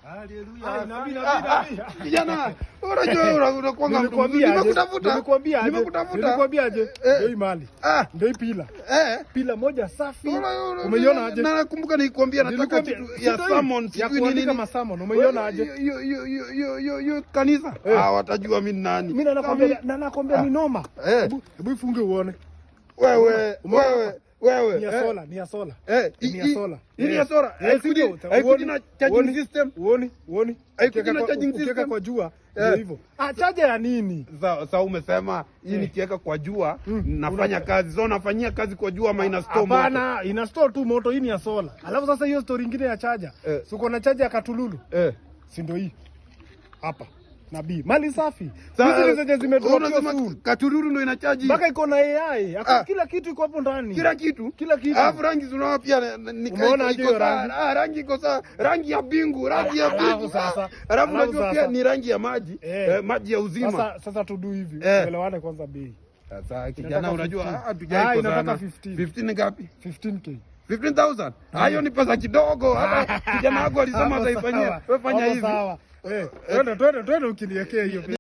Haleluya. Nabii. Kijana, unajua unakuanga mtu. Nimekutafuta aje? Ndio mali. Ndio pila. Pila moja safi. Umeiona aje? Na nakumbuka nilikwambia nataka kitu ya salmon, sijui nini kama salmon. Umeiona aje? Hiyo kanisa. Watajua mimi nani. Mimi nakwambia ni noma. Hebu ifunge uone. Wewe. Ni ya sola. Ni ya sola. Ni ya sola. Haikuji na charging system. Uoni. Haikuji na charging system. Ukiweka kwa jua ndio hivyo. Charger ya nini? Sasa umesema hii nikiweka kwa jua nafanya kazi. So nafanyia kazi kwa jua ama ina store moto? Hapana, ina store tu moto. Hii ni ya sola. Alafu sasa hiyo story nyingine ya charger. Si uko na charger ya katululu? Si ndio hii. Hapa. Nabii, mali safi. Hizi zenye zimedropiwa full. Katululu ndio inachaji. Mpaka iko na AI. Kila kitu iko hapo ndani. Kila kitu. Alafu rangi zinaona pia umeona hiyo rangi? Rangi iko sawa. Rangi ya bingu, sasa. Alafu unajua pia ni rangi ya maji, maji ya uzima. Sasa tudu hivi. Elewane kwanza bei. Sasa kijana unajua hatujaiko sana. 15 ngapi? 15k. 15,000. Hayo ni pesa kidogo. Hata kijana wako alisema ataifanyia. Wewe fanya hivi. Sawa. Twende ukiniwekea hiyo.